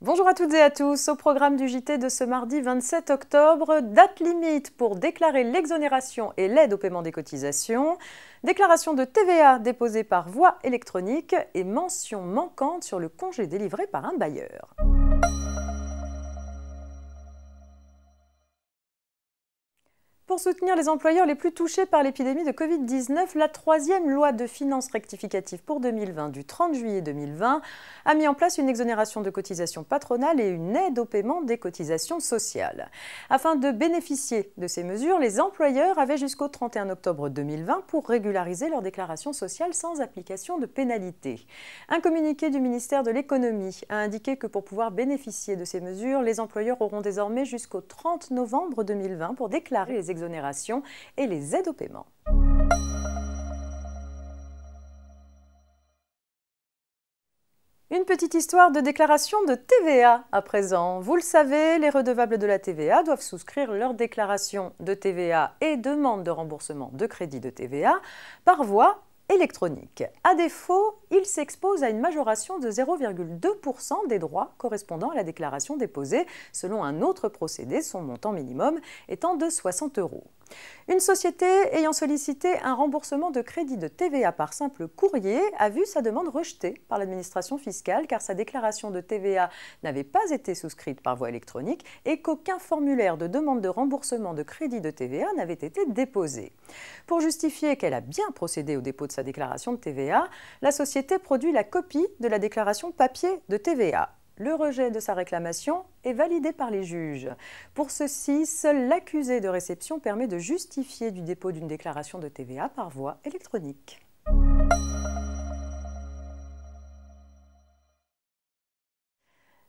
Bonjour à toutes et à tous. Au programme du JT de ce mardi 27 octobre, date limite pour déclarer l'exonération et l'aide au paiement des cotisations, déclaration de TVA déposée par voie électronique et mention manquante sur le congé délivré par un bailleur. Pour soutenir les employeurs les plus touchés par l'épidémie de Covid-19, la troisième loi de finances rectificative pour 2020 du 30 juillet 2020 a mis en place une exonération de cotisations patronales et une aide au paiement des cotisations sociales. Afin de bénéficier de ces mesures, les employeurs avaient jusqu'au 31 octobre 2020 pour régulariser leur déclaration sociale sans application de pénalité. Un communiqué du ministère de l'Économie a indiqué que pour pouvoir bénéficier de ces mesures, les employeurs auront désormais jusqu'au 30 novembre 2020 pour déclarer les exonérations et les aides au paiement. Une petite histoire de déclaration de TVA à présent. Vous le savez, les redevables de la TVA doivent souscrire leur déclaration de TVA et demande de remboursement de crédit de TVA par voie électronique. À défaut, ils s'exposent à une majoration de 0,2% des droits correspondant à la déclaration déposée selon un autre procédé, son montant minimum étant de 60 €. Une société ayant sollicité un remboursement de crédit de TVA par simple courrier a vu sa demande rejetée par l'administration fiscale car sa déclaration de TVA n'avait pas été souscrite par voie électronique et qu'aucun formulaire de demande de remboursement de crédit de TVA n'avait été déposé. Pour justifier qu'elle a bien procédé au dépôt de sa déclaration de TVA, la société produit la copie de la déclaration papier de TVA. Le rejet de sa réclamation est validé par les juges. Pour ceci, seul l'accusé de réception permet de justifier du dépôt d'une déclaration de TVA par voie électronique.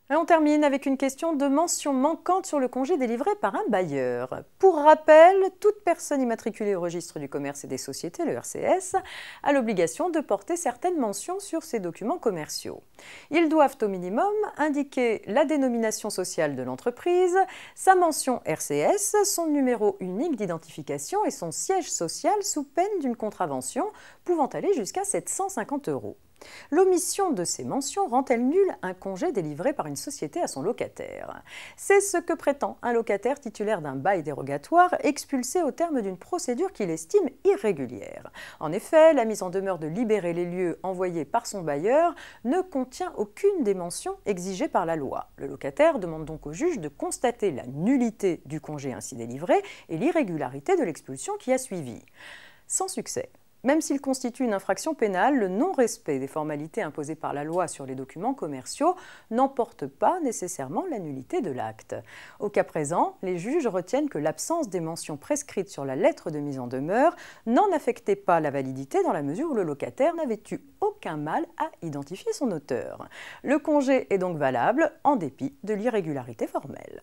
Et on termine avec une question de mention manquante sur le congé délivré par un bailleur. Pour rappel, toute personne immatriculée au registre du commerce et des sociétés, le RCS, a l'obligation de porter certaines mentions sur ses documents commerciaux. Ils doivent au minimum indiquer la dénomination sociale de l'entreprise, sa mention RCS, son numéro unique d'identification et son siège social sous peine d'une contravention pouvant aller jusqu'à 750 €. L'omission de ces mentions rend-elle nul un congé délivré par une société à son locataire? C'est ce que prétend un locataire titulaire d'un bail dérogatoire expulsé au terme d'une procédure qu'il estime irrégulière. En effet, la mise en demeure de libérer les lieux envoyée par son bailleur ne contient aucune des mentions exigées par la loi. Le locataire demande donc au juge de constater la nullité du congé ainsi délivré et l'irrégularité de l'expulsion qui a suivi. Sans succès. Même s'il constitue une infraction pénale, le non-respect des formalités imposées par la loi sur les documents commerciaux n'emporte pas nécessairement la nullité de l'acte. Au cas présent, les juges retiennent que l'absence des mentions prescrites sur la lettre de mise en demeure n'en affectait pas la validité dans la mesure où le locataire n'avait eu aucun mal à identifier son auteur. Le congé est donc valable en dépit de l'irrégularité formelle.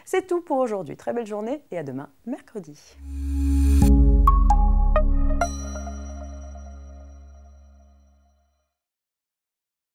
C'est tout pour aujourd'hui. Très belle journée et à demain, mercredi.